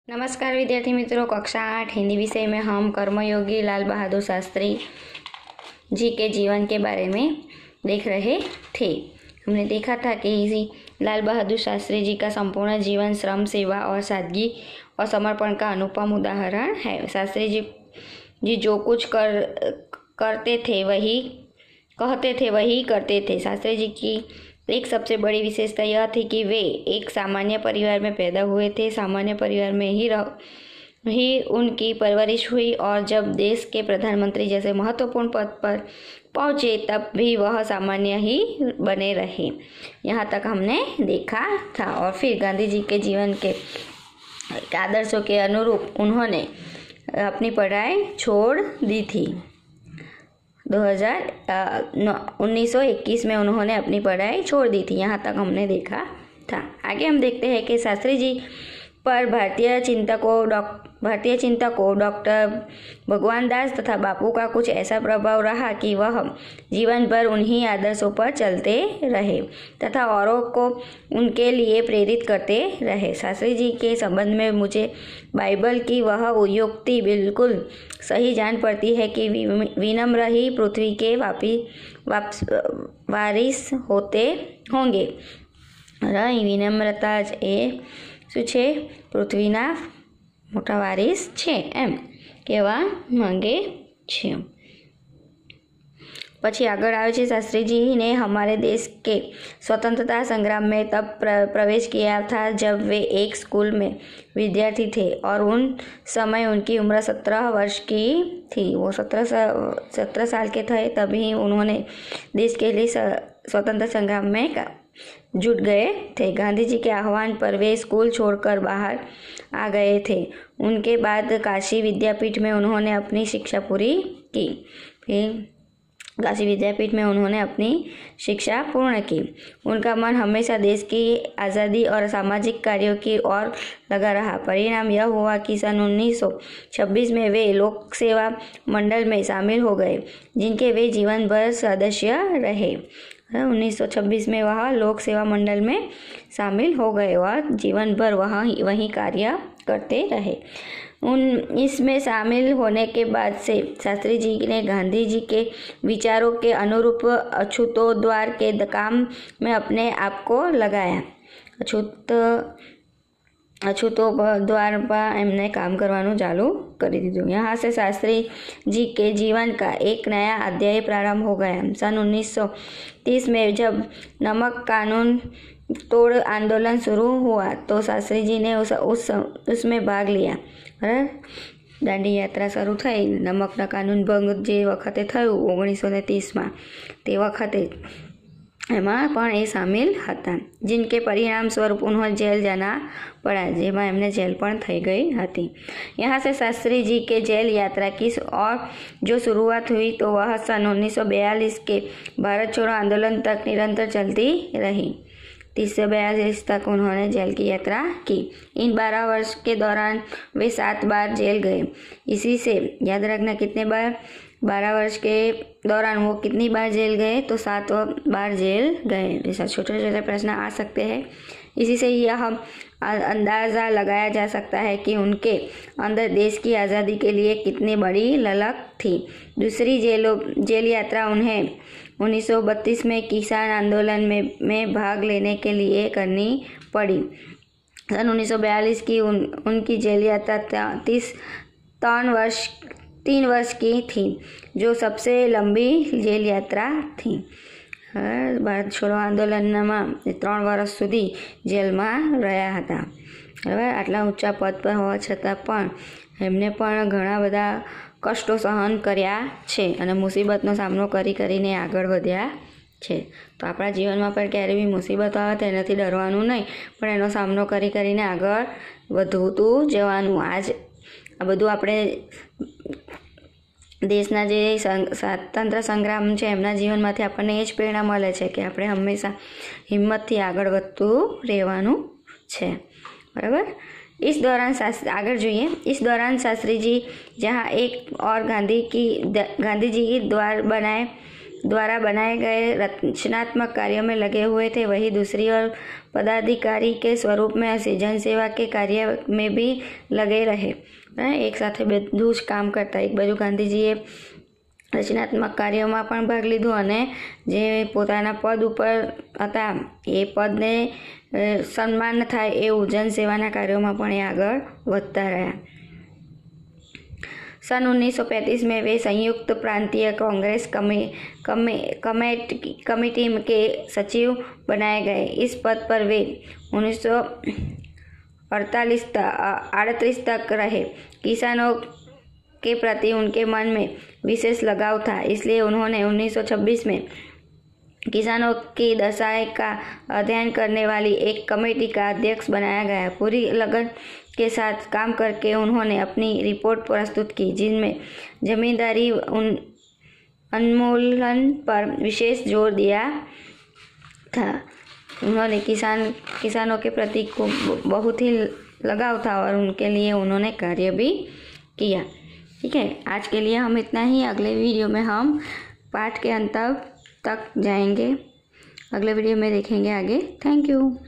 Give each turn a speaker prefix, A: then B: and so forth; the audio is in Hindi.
A: नमस्कार विद्यार्थी मित्रों, कक्षा 8 हिंदी विषय में हम कर्मयोगी लाल बहादुर शास्त्री जी के जीवन के बारे में देख रहे थे। हमने देखा था कि लाल बहादुर शास्त्री जी का संपूर्ण जीवन श्रम, सेवा और सादगी और समर्पण का अनुपम उदाहरण है। शास्त्री जी जो कुछ कहते थे वही करते थे। शास्त्री जी की एक सबसे बड़ी विशेषता यह थी कि वे एक सामान्य परिवार में पैदा हुए थे। सामान्य परिवार में ही उनकी परवरिश हुई और जब देश के प्रधानमंत्री जैसे महत्वपूर्ण पद पर पहुंचे तब भी वह सामान्य ही बने रहे। यहाँ तक हमने देखा था। और फिर गांधी जी के जीवन के आदर्शों के अनुरूप उन्होंने अपनी पढ़ाई छोड़ दी थी। 1921 में उन्होंने अपनी पढ़ाई छोड़ दी थी। यहाँ तक हमने देखा था। आगे हम देखते हैं कि शास्त्री जी पर भारतीय चिंतकों डॉक्टर भगवान दास तथा बापू का कुछ ऐसा प्रभाव रहा कि वह जीवन भर उन्हीं आदर्शों पर चलते रहे तथा औरों को उनके लिए प्रेरित करते रहे। शास्त्री जी के संबंध में मुझे बाइबल की वह उक्ति बिल्कुल सही जान पड़ती है कि विनम्र ही पृथ्वी के वारिस होते होंगे। विनम्रता ए શું છે? પૃથ્વીના મોટા વારિસ છે એમ કહેવા માંગે છે। પછી આગળ આવે છે, शास्त्री जी ने हमारे देश के स्वतंत्रता संग्राम में तब प्रवेश किया था जब वे एक स्कूल में विद्यार्थी थे और उन समय उनकी उम्र 17 वर्ष की थी। वो 17 साल के थे तभी उन्होंने देश के लिए स्वतंत्रता संग्राम में जुट गए थे। गांधी जी के आह्वान पर वे स्कूल छोड़कर बाहर आ गए थे। उनके बाद काशी विद्यापीठ में उन्होंने अपनी शिक्षा पूरी की। फिर काशी विद्यापीठ में उन्होंने अपनी शिक्षा पूर्ण की। उनका मन हमेशा देश की आज़ादी और सामाजिक कार्यों की ओर लगा रहा। परिणाम यह हुआ कि सन 1926 में वे लोक सेवा मंडल में शामिल हो गए, जिनके वे जीवन भर सदस्य रहे। 1926 में वह लोक सेवा मंडल में शामिल हो गए और जीवन भर वहीं कार्य करते रहे। इसमें शामिल होने के बाद से शास्त्री जी ने गांधी जी के विचारों के अनुरूप अछूतोद्वार के काम में अपने आप को लगाया। अछूतोद्वार पर एमने काम करवानुं चालू कर दीधुं। यहाँ से शास्त्री जी के जीवन का एक नया अध्याय प्रारंभ हो गया। सन 1930 में जब नमक कानून तोड़ आंदोलन शुरू हुआ तो शास्त्री जी ने उसमें भाग लिया। दांडी यात्रा शुरू थई। नमकना कानून भंग जे वखते थयुं 1930 में ते वखते एमां पण ए शामिल हता, जिनके परिणाम स्वरूप उन्हें जेल जाना पड़ा, जेमां एमने जेल पण थई गई हती। यहाँ से शास्त्री जी के जेल यात्रा की और जो शुरुआत हुई तो वह सन 1942 के भारत छोड़ो आंदोलन तक निरंतर चलती रही। 30 से 42 तक उन्होंने जेल की यात्रा की। इन 12 वर्ष के दौरान वे 7 बार जेल गए। इसी से याद रखना कितने बार, 12 वर्ष के दौरान वो कितनी बार जेल गए, तो 7 बार जेल गए। ऐसा छोटे छोटे प्रश्न आ सकते हैं। इसी से यह अंदाज़ा लगाया जा सकता है कि उनके अंदर देश की आज़ादी के लिए कितनी बड़ी ललक थी। दूसरी जेल यात्रा उन्हें 1932 में किसान आंदोलन में भाग लेने के लिए करनी पड़ी। सन 1942 की उनकी जेल यात्रा 3 वर्ष की थी, जो सबसे लंबी जेल यात्रा थी। भारत छोड़ो आंदोलन में 3 वर्ष सुधी जेल में रह्या हता। बराबर, आटला ऊंचा पद पर होवा छतां पण एमने पण घणा बधा कष्टो सहन कर्या छे अने मुसीबतनो सामनो करीने आगळ वध्या छे। तो आपણા जीवનમાં પણ क्यारे बी मुसीबत आवे तेनाथी डरवानुं नहीं, पण एनो सामनो करीने आगळ વધતું जवानुं। आज आ बधुं आपणे देशना जे स्वतंत्र संग्राम है एमना जीवनमांथी आपणे ए ज प्रेरणा मळे छे कि आपणे हमेशा हिम्मतथी आगळ वधतुं रहेवानुं छे। बराबर। इस दौरान आगे જોઈએ। इस दौरान शास्त्री जी जहाँ एक और गांधी जी द्वार बनाए द्वारा बनाए गए रचनात्मक कार्यों में लगे हुए थे, वहीं दूसरी ओर पदाधिकारी के स्वरूप में ऐसी जनसेवा के कार्य में भी लगे रहे। एक साथ બધું જ કામ કરતા। એક બાજુ ગાંધીજીએ રચનાત્મક કાર્યોમાં પણ ભાગ લીધો અને જે પોતાના પદ ઉપર હતા એ પદને સન્માન થાય એવું જનસેવાના કાર્યોમાં પણ એ આગળ વધતા રહ્યા। सन 1935 में वे संयुक्त प्रांतीय कांग्रेस कमेटी के सचिव बनाए गए। इस पद पर वे 1938 तक रहे। किसानों के प्रति उनके मन में विशेष लगाव था, इसलिए उन्होंने 1926 में किसानों की दशा का अध्ययन करने वाली एक कमेटी का अध्यक्ष बनाया गया। पूरी लगन के साथ काम करके उन्होंने अपनी रिपोर्ट प्रस्तुत की, जिनमें जमींदारी उन्मूलन पर विशेष जोर दिया था। उन्होंने किसानों के प्रति को बहुत ही लगाव था और उनके लिए उन्होंने कार्य भी किया। ठीक है, आज के लिए हम इतना ही। अगले वीडियो में हम पाठ के अंत तक जाएंगे। अगले वीडियो में देखेंगे आगे। Thank you.